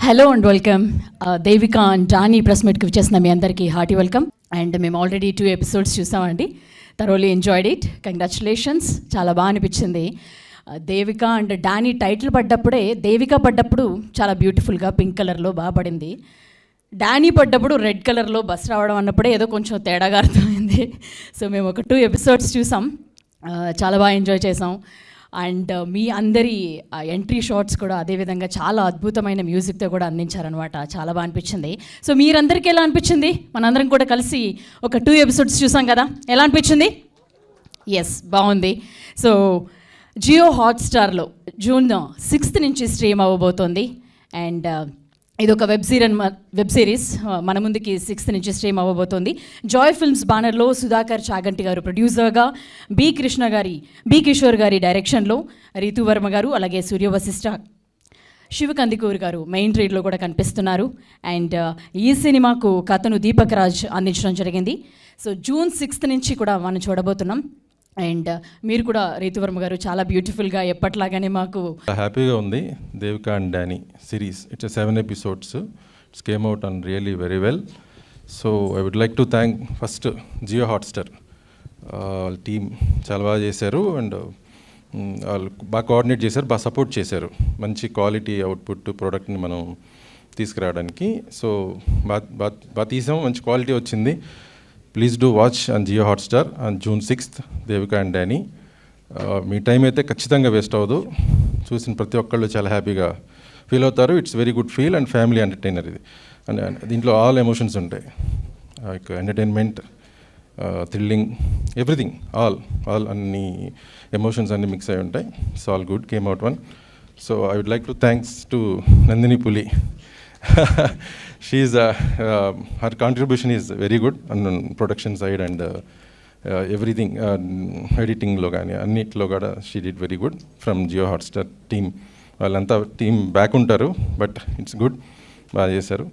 Hello and welcome. Devika and Johnny press మీట్కి వచ్చేసిన మీ అందరికీ హార్టీ వెల్కమ్. అండ్ మేము ఆల్రెడీ 2 ఎపిసోడ్స్ చూసామండి. Thoroughly enjoyed it. కంగ్రాచులేషన్స్. చాలా బాగా అనిపించింది. Devika and Danny title Devika పడ్డప్పుడు చాలా బ్యూటిఫుల్గా పింక్ కలర్లో బాగా పడింది. డానీ పడ్డప్పుడు రెడ్ కలర్లో బస్ రావడం అన్నప్పుడే ఏదో కొంచెం తేడాగా అర్థమైంది. సో మేము ఒక 2 ఎపిసోడ్స్ చూసాం. చాలా బాగా ఎంజాయ్ చేసాం. అండ్ మీ అందరి ఎంట్రీ షాట్స్ కూడా అదేవిధంగా చాలా అద్భుతమైన మ్యూజిక్తో కూడా అందించారనమాట. చాలా బాగా అనిపించింది. సో మీరందరికీ ఎలా అనిపించింది? మనందరం కూడా కలిసి ఒక 2 ఎపిసోడ్స్ చూసాం కదా, ఎలా అనిపించింది? ఎస్, బాగుంది. సో జియో హాట్స్టార్లో జూన్ 6th నుంచి స్ట్రీమ్ అవ్వబోతోంది. అండ్ ఇది ఒక వెబ్ సిరీస్ మన ముందుకి 6th నుంచి స్ట్రీమ్ అవ్వబోతోంది. జాయ్ ఫిల్మ్స్ బ్యానర్లో సుధాకర్ చాగంటి గారు ప్రొడ్యూసర్గా, బి కిషోర్ గారి డైరెక్షన్లో రీతు వర్మ గారు, అలాగే సూర్య వశిష్ఠ, శివకందికూర్ గారు మెయిన్ లీడ్లో కూడా కనిపిస్తున్నారు. అండ్ ఈ సినిమాకు కథను దీపక్ రాజ్ అందించడం జరిగింది. సో జూన్ 6th నుంచి కూడా మనం చూడబోతున్నాం. అండ్ మీరు కూడా రీతువర్మ గారు చాలా బ్యూటిఫుల్గా ఎప్పట్లాగానే మాకు హ్యాపీగా ఉంది. Devika and Danny series, it's 7 episodes. It's came out and really very well. So I would like to thank first Jio Hotstar team. చాలా బాగా చేశారు అండ్ వాళ్ళు బాగా కోఆర్డినేట్ చేశారు, బాగా సపోర్ట్ చేశారు మంచి క్వాలిటీ అవుట్పుట్ ప్రోడక్ట్ని మనం తీసుకురావడానికి. సో బాగా తీసాము, మంచి క్వాలిటీ వచ్చింది. Please do watch on Jio Hotstar on June 6th Devika and Danny. మీ టైం అయితే ఖచ్చితంగా వేస్ట్ అవ్వదు. చూసిన ప్రతి ఒక్కళ్ళు చాలా హ్యాపీగా ఫీల్ అవుతారు. It's very good feel and family entertainer ఇది. అండ్ దీంట్లో ఆల్ ఎమోషన్స్ ఉంటాయి, like entertainment, thrilling, everything, all అన్ని ఎమోషన్స్ అన్నీ మిక్స్ అయి ఉంటాయి. It's all good, came out one. So I would like to thanks to Nandini Puli. her contribution is very good on production side and everything, editing lo gaani annitlo kuda she did very good from Jio Hotstar team. Vallanta team back untaru but it's good, baga chesaru.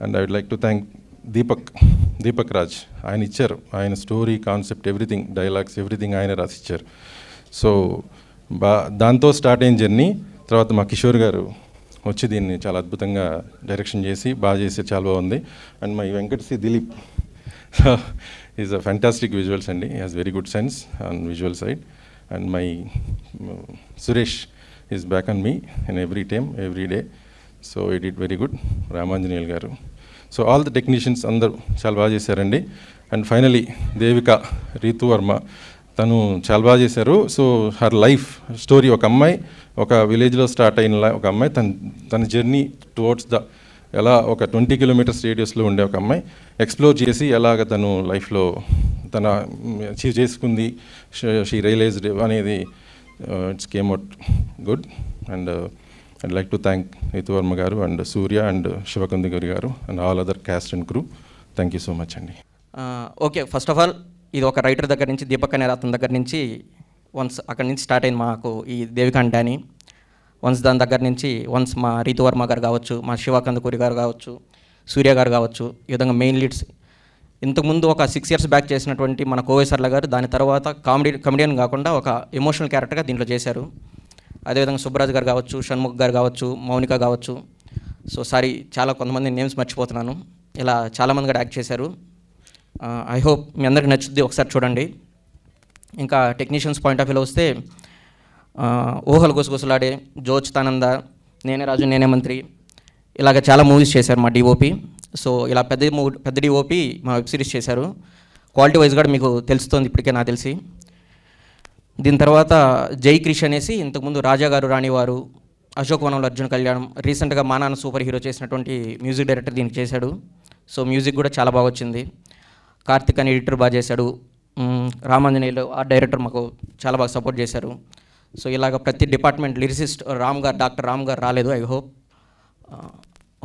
And I would like to thank Deepak Raj. Ayana icharu, ayana story, concept, everything, dialogues, everything ayana rasicharu. So danto start ayin journey tarvata ma Kishore garu వచ్చి దీన్ని చాలా అద్భుతంగా direction చేసి బాగా చేసి చాలా బాగుంది. And my Venkat C Dilip is a fantastic visuals అండి. He has very good sense on visual side. And my Suresh is back on me in every time every day. So it it very good. Ramanjaneyulu garu, so all the technicians అందరూ చాలా బాగా చేశారండి. And finally Devika, Ritu Varma, తను చాలా బాగా చేశారు. So her life story, ఒక అమ్మాయి ఒక విలేజ్లో స్టార్ట్ అయిన ఒక అమ్మాయి తన జర్నీ టువర్డ్స్ ఎలా ఒక 20 kilometers రేడియస్లో ఉండే ఒక అమ్మాయి ఎక్స్ప్లోర్ చేసి ఎలాగ తను లైఫ్లో తన అచీవ్ చేసుకుంది, షీ రియలైజ్డ్ అనేది it's came out good. And I'd like to thank Ritu Varma garu and Surya and శివకందిగరి garu and all other cast and crew. Thank you so much అండి. ఓకే, ఫస్ట్ ఆఫ్ ఆల్ ఇది ఒక రైటర్ దగ్గర నుంచి, దీపక్ అనే అతని దగ్గర నుంచి వన్స్ అక్కడి నుంచి స్టార్ట్ అయింది మాకు ఈ దేవిక అండ్ డానీ. దాని దగ్గర నుంచి మా రీతు వర్మ గారు కావచ్చు, మా శివకందుకూరి గారు కావచ్చు, సూర్య గారు కావచ్చు, ఈ విధంగా మెయిన్ లీడ్స్. ఇంతకుముందు ఒక 6 years బ్యాక్ చేసినటువంటి మన కోవేశ్వర్ల గారు దాని తర్వాత కమెడియన్ కాకుండా ఒక ఎమోషనల్ క్యారెక్టర్గా దీంట్లో చేశారు. అదేవిధంగా సుబ్బరాజ్ గారు కావచ్చు, షణ్ముఖ్ గారు కావచ్చు, మౌనిక కావచ్చు. సో సారీ, చాలా కొంతమంది నేమ్స్ మర్చిపోతున్నాను. ఇలా చాలామంది కూడా యాక్ట్ చేశారు. ఐ హోప్ మీ అందరికి నచ్చుద్ది, ఒకసారి చూడండి. ఇంకా టెక్నీషియన్స్ పాయింట్ ఆఫ్ వ్యూలో వస్తే ఊహలు గుసగుసలాడే, జోచితానంద, నేనే రాజు నేనే మంత్రి, ఇలాగ చాలా మూవీస్ చేశారు మా డిఓపి. సో ఇలా పెద్ద డిఓపి మా వెబ్ సిరీస్ చేశారు. క్వాలిటీ వైజ్ కూడా మీకు తెలుస్తుంది ఇప్పటికే నాకు తెలిసి. దీని తర్వాత జై క్రిష్ అనేసి ఇంతకుముందు రాజా గారు, రాణివారు, అశోక్ వనంలో అర్జున్ కళ్యాణం, రీసెంట్గా మా నాన్న సూపర్ హీరో చేసినటువంటి మ్యూజిక్ డైరెక్టర్ దీనికి చేశాడు. సో మ్యూజిక్ కూడా చాలా బాగా వచ్చింది. కార్తిక్ అని ఎడిటర్ బాగా చేశాడు. రామాంజనేయులు ఆ డైరెక్టర్ మాకు చాలా బాగా సపోర్ట్ చేశారు. సో ఇలాగ ప్రతి డిపార్ట్మెంట్, లిరిసిస్ట్ డాక్టర్ రామ్ గారు రాలేదు, ఐ హోప్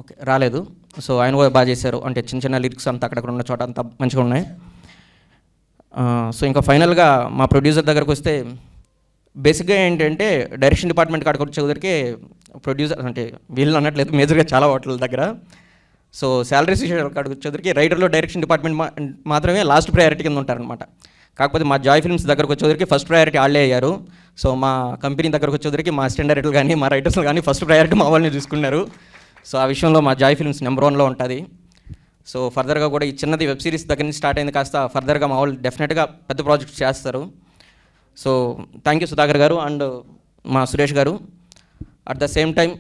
ఓకే రాలేదు. సో ఆయన కూడా బాగా చేశారు. అంటే చిన్న లిరిక్స్ అంతా అక్కడక్కడ ఉన్న చోట అంతా మంచిగా ఉన్నాయి. సో ఇంకా ఫైనల్గా మా ప్రొడ్యూసర్ దగ్గరకు వస్తే బేసిక్గా ఏంటంటే డైరెక్షన్ డిపార్ట్మెంట్ కాడికి వచ్చేసరికి ప్రొడ్యూసర్ అంటే వీళ్ళు అన్నట్లేదు, మేజర్గా చాలా వాటిల దగ్గర. సో శాలరీస్ కాడికి వచ్చేసరికి రైటర్లో డైరెక్షన్ డిపార్ట్మెంట్ మాత్రమే లాస్ట్ ప్రయారిటీ కింద ఉంటారనమాట. కాకపోతే మా జాయ్ ఫిల్మ్స్ దగ్గరకు వచ్చేసరికి ఫస్ట్ ప్రయారిటీ వాళ్ళే అయ్యారు. సో మా కంపెనీ దగ్గరకు వచ్చేసరికి మా అసిస్టెంట్ డైరెక్టర్లు కానీ మా రైటర్స్ కానీ ఫస్ట్ ప్రయారిటీ మా వాళ్ళని చూసుకున్నారు. సో ఆ విషయంలో మా జాయ్ ఫిల్మ్స్ నెంబర్ 1లో ఉంటుంది. సో ఫర్దర్గా కూడా ఈ చిన్నది వెబ్ సిరీస్ దగ్గర నుంచి స్టార్ట్ అయింది కాస్త ఫర్దర్గా మా వాళ్ళు డెఫినెట్గా పెద్ద ప్రాజెక్ట్స్ చేస్తారు. సో థ్యాంక్ యూ సుధాకర్ గారు అండ్ మా సురేష్ గారు. అట్ ద సేమ్ టైం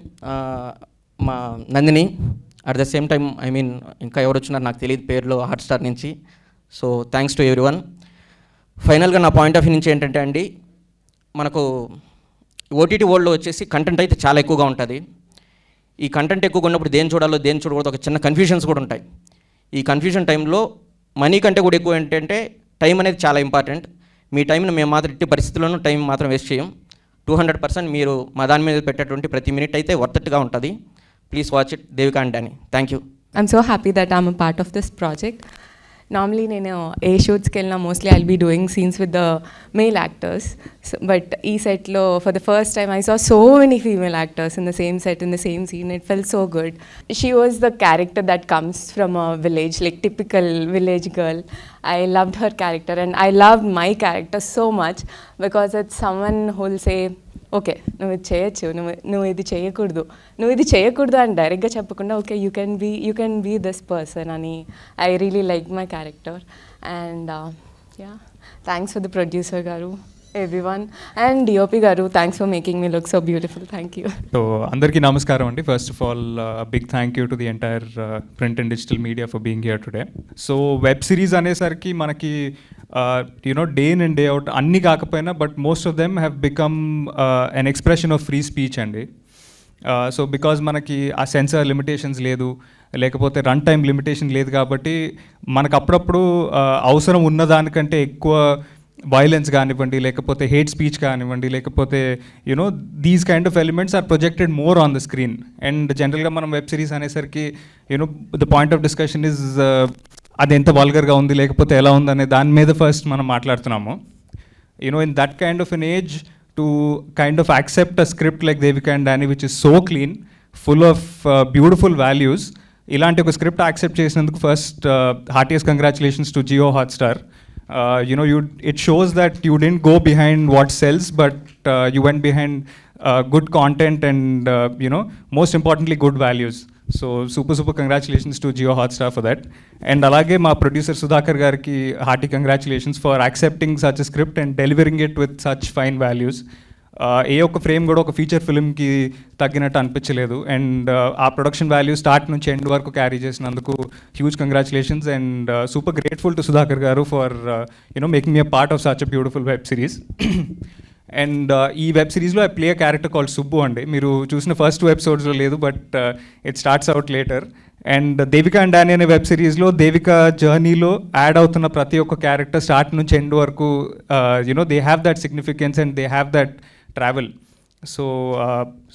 మా Nandini, at the same time I mean ఇంకా ఎవరు వచ్చినారు నాకు తెలియదు పేర్లో హాట్స్టార్ నుంచి. So thanks to everyone. ఫైనల్గా నా పాయింట్ ఆఫ్ వ్యూ నుంచి ఏంటంటే అండి, మనకు ఓటీటీ వరల్డ్లో వచ్చేసి కంటెంట్ అయితే చాలా ఎక్కువగా ఉంటుంది. ఈ కంటెంట్ ఎక్కువగా ఉన్నప్పుడు దేని చూడాలో దేని చూడకూడదు ఒక చిన్న కన్ఫ్యూషన్స్ కూడా ఉంటాయి. ఈ కన్ఫ్యూజన్ టైంలో మనీ కంటే కూడా ఎక్కువ ఏంటంటే టైం అనేది చాలా ఇంపార్టెంట్. మీ టైంని మేము మాత్రం ఇట్టి పరిస్థితుల్లోనూ టైం మాత్రం వేస్ట్ చేయం. 200% మీరు మా దాని మీద పెట్టేటువంటి ప్రతి మినిట్ అయితే వర్తట్గా ఉంటుంది. Please watch it. Devika and Danny. Thank you. I'm so happy that I'm a part of this project. Normally, నేను ఏ షూట్స్కి వెళ్ళినా mostly I'll be doing scenes with the male actors. So, but ఈ సెట్లో for the first time I saw so many female actors in the same set, in the same scene. It felt so good. She was the character that comes from a village, like typical village girl. I loved her character and I loved my character so much because it's someone who'll say, okay నువ్వు ఇది చేయొచ్చు, నువ్వు ఇది చేయకూడదు అని డైరెక్ట్గా చెప్పకుండా okay you can be this person అని. I really like my character and yeah thanks for the producer garu, everyone, and DOP garu, thanks for making me look so beautiful. Thank you. So అందరికీ నమస్కారం అండి. First of all big thank you to the entire print and digital media for being here today. So web series అనేసరికి మనకి day in and day out అన్నీ కాకపోయినా but most of them have become an expression of free speech అండి. So because మనకి ఆ censor limitations లేదు, లేకపోతే run time limitation లేదు కాబట్టి మనకు అప్పుడప్పుడు అవసరం ఉన్నదానికంటే ఎక్కువ వైలెన్స్ కానివ్వండి, లేకపోతే హేట్ స్పీచ్ కానివ్వండి, లేకపోతే these kind of elements are projected more on the screen. And జనరల్గా మనం వెబ్ సిరీస్ అనేసరికి the point of discussion is అది ఎంత వల్గర్గా ఉంది లేకపోతే ఎలా ఉంది అనే దాని మీద ఫస్ట్ మనం మాట్లాడుతున్నాము. In that kind of an age to kind of accept a script like Devika and Danny which is so clean, full of beautiful values, ఇలాంటి ఒక స్క్రిప్ట్ యాక్సెప్ట్ చేసినందుకు first heartiest congratulations to Jio Hotstar. It shows that you didn't go behind what sells, but you went behind good content and most importantly good values. So super congratulations to Jio Hotstar for that. And alage ma producer Sudhakar gariki hearty congratulations for accepting such a script and delivering it with such fine values. ఏ ఒక్క frame కూడా ఒక feature ఫిల్మ్కి తగ్గినట్టు అనిపించలేదు. అండ్ ఆ production value start నుంచి end వరకు carry చేసినందుకు huge congratulations and super grateful to Sudhakar garu for making me a part of such a beautiful web series. And ఈ వెబ్ సిరీస్లో I play a character called Subbu అండి. మీరు చూసిన ఫస్ట్ 2 ఎపిసోడ్స్లో లేదు, but it starts out later. And Devika and Danny అనే web సిరీస్లో దేవికా జర్నీలో యాడ్ అవుతున్న ప్రతి ఒక్క క్యారెక్టర్ స్టార్ట్ నుంచి ఎండ్ వరకు they have that significance and they have that travel. So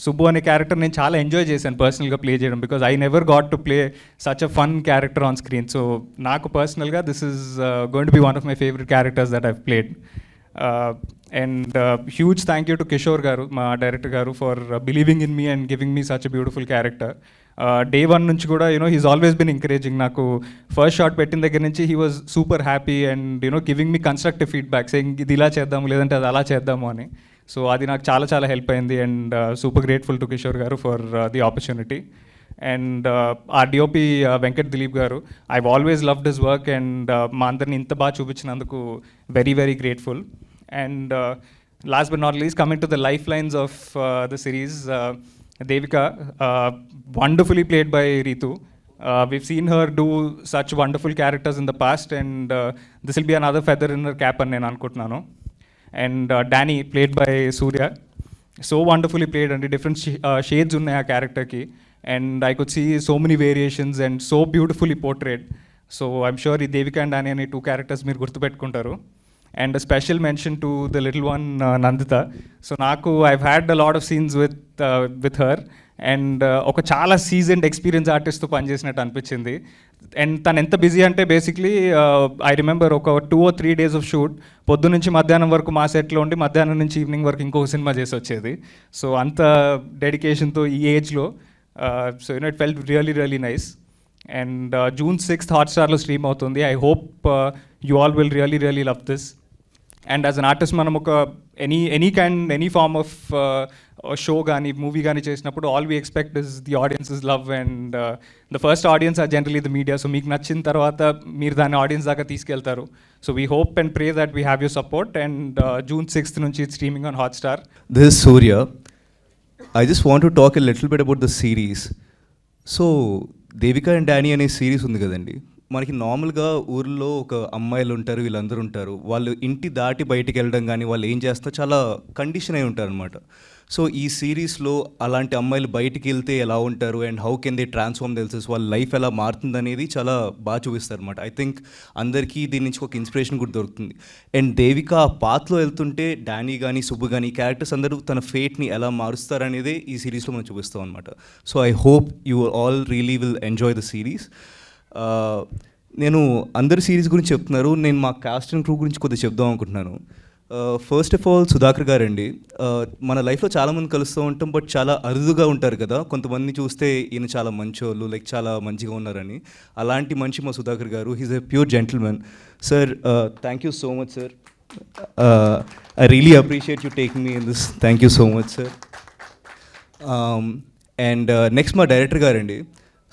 Subbu అనే క్యారెక్టర్ నేను చాలా ఎంజాయ్ చేశాను పర్సనల్గా ప్లే చేయడం, because I never got to play such a fun character on screen. So నాకు పర్సనల్గా this is going to be one of my favourite characters that I've played. And huge thank you to Kishore గారు, మా director గారు, for believing in me and giving me such a beautiful character. Day 1 నుంచి కూడా he's always been encouraging. నాకు first shot పెట్టిన దగ్గర నుంచి he was super happy and giving me constructive feedback, saying ఇది ఇలా చేద్దాము లేదంటే అది అలా చేద్దాము అని. సో అది నాకు చాలా హెల్ప్ అయింది and super grateful to Kishore garu for the opportunity. And ఆ DOP Venkat Dilip garu, I've always loved his work and మా అందరిని ఇంత బాగా చూపించినందుకు very grateful. And last but not least, coming to the life lines of the series, Devika, wonderfully played by Ritu. We've seen her do such wonderful characters in the past, and this will be another feather in her cap అని నేను అనుకుంటున్నాను. And Danny, played by Surya, so wonderfully played, and different shades ఉన్నాయి ఆ క్యారెక్టర్కి, and I could see so many variations and so beautifully portrayed. So I'm sure ఈ Devika and Danny అనే 2 characters మీరు గుర్తుపెట్టుకుంటారు. And a special mention to the little one, Nandita. So I've had a lot of scenes with her, and oka chala seasoned experienced artist to panchesinattu anpichindi. And tan enta busy ante basically I remember oka 2 or 3 days of shoot, పొద్దు నుంచి మధ్యాహ్నం వరకు మా సెట్లో ఉండి మధ్యాహ్నం నుంచి evening వరకు ఇంకో సినిమా చేసి వచ్చేది. సో అంత డెడికేషన్తో ఈ ఏజ్లో, so it felt really nice. And June 6th హాట్స్టార్లో స్ట్రీమ్ అవుతుంది. I hope you all will really love this. And as an artist, manam oka any form of show కానీ మూవీ కానీ చేసినప్పుడు all we expect is the audience is love and the first audience are generally the media. So మీకు నచ్చిన తర్వాత మీరు దాన్ని audience దాకా తీసుకెళ్తారు. So we hope and pray that we have your support. And June 6th నుంచి it's streaming on Hotstar. This is Surya. I just want to talk a little bit about the series. So Devika and Danny అనే series ఉంది కదండి. మనకి నార్మల్గా ఊర్లో ఒక అమ్మాయిలు ఉంటారు, వీళ్ళందరూ ఉంటారు. వాళ్ళు ఇంటి దాటి బయటికి వెళ్ళడం కానీ వాళ్ళు ఏం చేస్తారో చాలా కండిషన్ అయి ఉంటారు అనమాట. సో ఈ సిరీస్లో అలాంటి అమ్మాయిలు బయటికి వెళ్తే ఎలా ఉంటారు and how can they transform తెలుసు, వాళ్ళ లైఫ్ ఎలా మారుతుంది అనేది చాలా బాగా చూపిస్తారు అనమాట. ఐ థింక్ అందరికీ దీని నుంచి ఒక ఇన్స్పిరేషన్ కూడా దొరుకుతుంది. అండ్ దేవిక ఆ పాత్లో వెళ్తుంటే డానీ కానీ సుబ్బు కానీ ఈ క్యారెక్టర్స్ అందరూ తన ఫేట్ని ఎలా మారుస్తారనేదే ఈ సిరీస్లో మనం చూపిస్తాం అనమాట. So I hope you all really will enjoy the series. నేను అందరి సిరీస్ గురించి చెప్తున్నారు, నేను మా కాస్ట్ అండ్ క్రూ గురించి కొద్దిగా చెప్దాం అనుకుంటున్నాను. ఫస్ట్ ఆఫ్ ఆల్ సుధాకర్ గారండి. మన లైఫ్లో చాలామంది కలుస్తూ ఉంటాం, బట్ చాలా అరుదుగా ఉంటారు కదా. కొంతమంది చూస్తే ఈయన చాలా మంచోళ్ళు, లైక్ చాలా మంచిగా ఉన్నారని. అలాంటి మనిషి మా Sudhakar garu. He's a pure gentleman. Sir, thank you so much sir. I really appreciate you taking me in this. Thank you so much sir. And next మా డైరెక్టర్ గారండి.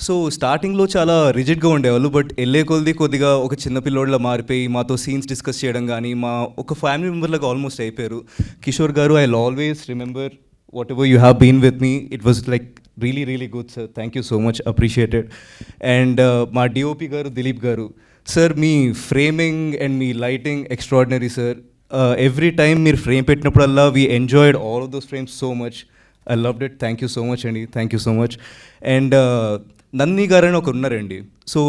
సో స్టార్టింగ్లో చాలా రిజిడ్గా ఉండేవాళ్ళు, బట్ వెళ్ళే కొద్ది కొద్దిగా ఒక చిన్న పిల్లోడ్లా మారిపోయి మాతో సీన్స్ డిస్కస్ చేయడం కానీ మా ఒక ఫ్యామిలీ మెంబర్లాగా ఆల్మోస్ట్ అయిపోయారు. Kishore garu, I will always remember whatever you have been with me. It was like really really good sir. Thank you so much, appreciated. And మా డిఓపి గారు దిలీప్ గారు. సార్, మీ ఫ్రేమింగ్ అండ్ మీ lighting extraordinary sir. Every time మీరు frame పెట్టినప్పుడల్లా we enjoyed all of those frames so much. I loved it. Thank you so much అండి. Thank you so much. And Nandini garu అని ఒకరు ఉన్నారండి. So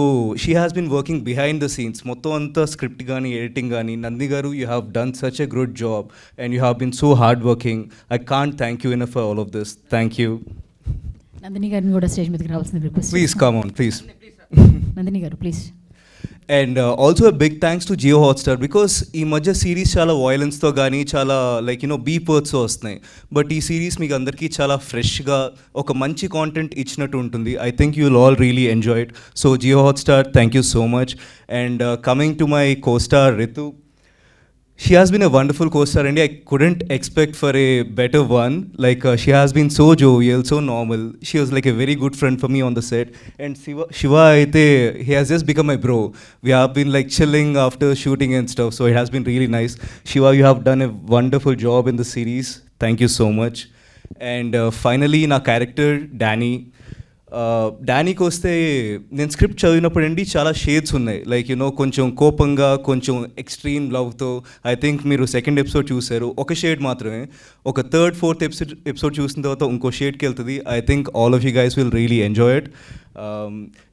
she has been working behind the scenes. మొత్తం అంతా script కానీ editing కానీ. Nandini garu, you have done such a good job and you have been so hard working. I can't thank you enough for all of this. Thank you. Nandini గారిని కూడా stage మీదకి రావాల్సింది request. Please come on please. Nandini garu please. And also a big thanks to Jio Hotstar because ఈ మధ్య series చాలా వాయిలెన్స్తో కానీ చాలా like beep వర్డ్స్తో వస్తున్నాయి. బట్ ఈ సిరీస్ మీకు అందరికీ చాలా ఫ్రెష్గా ఒక మంచి కాంటెంట్ ఇచ్చినట్టు ఉంటుంది. I think you will all really enjoy it. So Jio Hotstar, thank you so much. And coming to my co-star Ritu. She has been a wonderful co-star and I couldn't expect for a better one. Like she has been so jovial, so normal. She was like a very good friend for me on the set. And Shiva aithe, he has just become my bro. We have been like chilling after shooting and stuff, so it has been really nice. Shiva, you have done a wonderful job in the series. Thank you so much. And finally, na character Danny. డానీకి వస్తే నేను script చదివినప్పుడు అండి చాలా shades ఉన్నాయి. Like కొంచెం కోపంగా, కొంచెం extreme లవ్తో. I think మీరు సెకండ్ ఎపిసోడ్ చూసారు, ఒక షేడ్ మాత్రమే. ఒక థర్డ్ ఫోర్త్ ఎపిసోడ్ చూసిన తర్వాత ఇంకో షేడ్కి వెళ్తుంది. I think all of you guys will really enjoy it.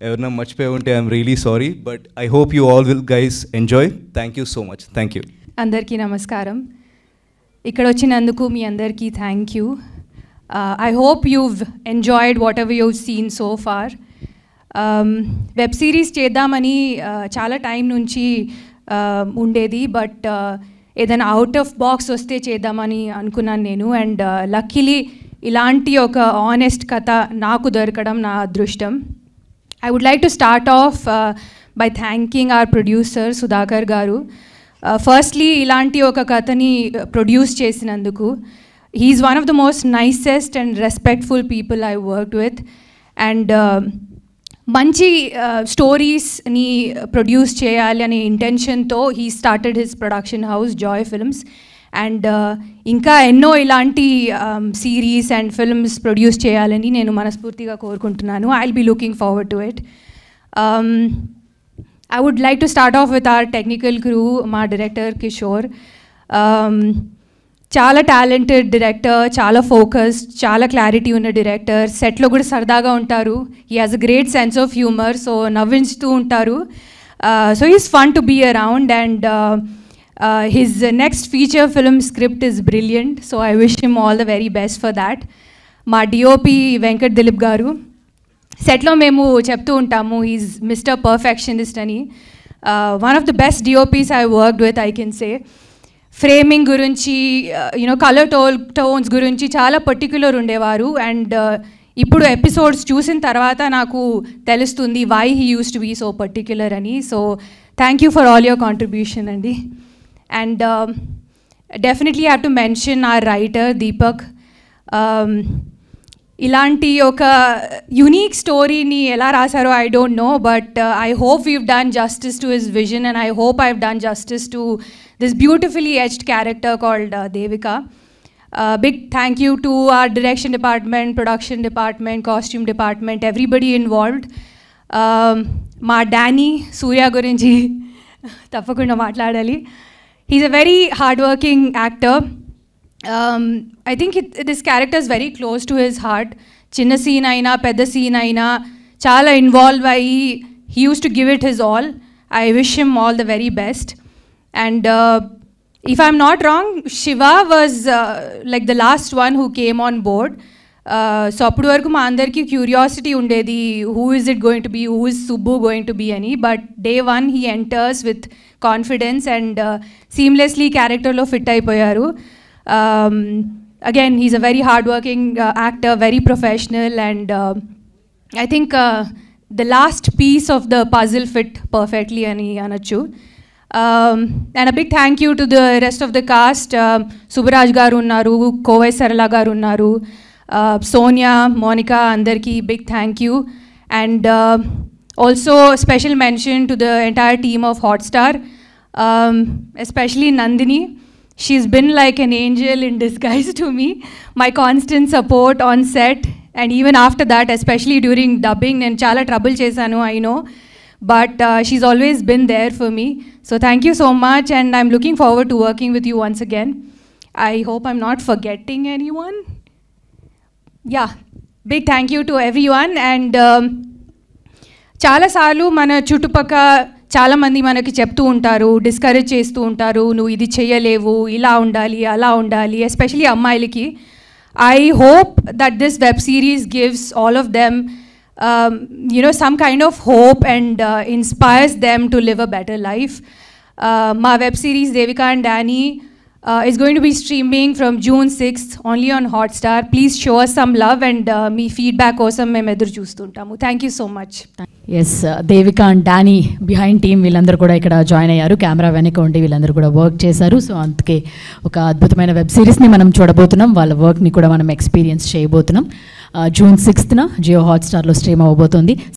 ఎవరైనా మర్చిపోయి ఉంటే I'm really sorry, but I hope you all will guys enjoy. Thank you so much. Thank you. అందరికీ నమస్కారం. ఇక్కడ వచ్చినందుకు మీ అందరికీ thank you. I hope you've enjoyed whatever you've seen so far. Web series చేద్దామని చాలా టైం నుంచి ఉండేది, but ఏదైనా అవుట్ ఆఫ్ బాక్స్ వస్తే చేద్దామని అనుకున్నాను నేను. అండ్ లక్కీలీ ఇలాంటి ఒక ఆనెస్ట్ కథ నాకు దొరకడం నా అదృష్టం. I would like to start off by thanking our producer Sudhakar గారు. ఫస్ట్లీ ఇలాంటి ఒక కథని ప్రొడ్యూస్ చేసినందుకు. He's one of the most nicest and respectful people I worked with. And manchi stories ni produce cheyali ane intention tho he started his production house Joy Films. And inka enno ilanti series and films produce cheyalani nenu manaspurtiga korukuntunnanu. I'll be looking forward to it. I would like to start off with our technical crew, ma director Kishore. చాలా talented director, చాలా focused, చాలా clarity ఉన్న director. సెట్లో కూడా సరదాగా ఉంటారు. He has a great sense of humour, so నవ్వించుతూ ఉంటారు. So is fun to be around. And his next feature film script is brilliant, so I wish him all the very best for that. మా DOP Venkat Dilip garu. సెట్లో మేము చెప్తూ ఉంటాము he's mister perfectionist అని. One of the best DOPs I worked with, I can say. Framing గురించి, colour tones గురించి చాలా particular ఉండేవారు. అండ్ ఇప్పుడు ఎపిసోడ్స్ చూసిన తర్వాత నాకు తెలుస్తుంది why he use to be so particular అని. So thank you for all your contribution అండి. And definitely have to mention our writer Deepak. ఇలాంటి ఒక యునీక్ స్టోరీని ఎలా రాశారో I don't know, but I hope we've done justice to his vision and I hope I've done justice to this beautifully edged character called Devika. Big thank you to our direction department, production department, costume department, everybody involved. మా Danny సూర్య గురించి తప్పకుండా మాట్లాడాలి. He's a very hardworking actor. I think this character is very close to his heart. చిన్న scene అయినా పెద్ద scene అయినా చాలా involve అయ్యి he used to give it his all. I wish him all the very best. And if I'm not wrong, Shiva was like the last one who came on board. So అప్పటి వరకు మా అందరికీ curiosity ఉండేది, who is it going to be, who is Subbu going to be అని. But day one he enters with confidence and seamlessly characterలో fit అయిపోయారు. Again, he's a very hardworking actor, very professional, and I think the last piece of the puzzle fit perfectly ani anachu. And a big thank you to the rest of the cast. Subbaraj garu unnaru, Kovai Sarala garu unnaru, Sonia, Monica, andarki big thank you. And also special mention to the entire team of Hotstar, especially Nandini. She's been like an angel in disguise to me. My constant support on set, and even after that, especially during dubbing, నేను చాలా trouble చేశాను, I know. But she's always been there for me. So thank you so much, and I'm looking forward to working with you once again. I hope I'm not forgetting anyone. Yeah, big thank you to everyone. And చాలాసార్లు మన చుట్టుపక్క చాలామంది మనకి చెప్తూ ఉంటారు, discourage చేస్తూ ఉంటారు, నువ్వు ఇది చేయలేవు, ఇలా ఉండాలి, అలా ఉండాలి, ఎస్పెషలీ అమ్మాయిలకి. I hope that this web series gives all of them some kind of hope and inspires them to live a better life. My web series Devika and Danny is going to be streaming from June 6th only on Hotstar. Please show us some love and me feedback kosam mem edur chustuntamu. Thank you so much. Yes Devika and Danny behind team వీళ్ళందరూ కూడా ఇక్కడ join అయ్యారు. Camera వెనక ఉండి వీళ్ళందరూ కూడా work చేశారు. So అందుకే ఒక అద్భుతమైన వెబ్ సిరీస్ని మనం చూడబోతున్నాం, వాళ్ళ వర్క్ని కూడా మనం ఎక్స్పీరియన్స్ చేయబోతున్నాం. June 6th జియో హాట్స్టార్లో స్ట్రీమ్ అవ్వబోతుంది.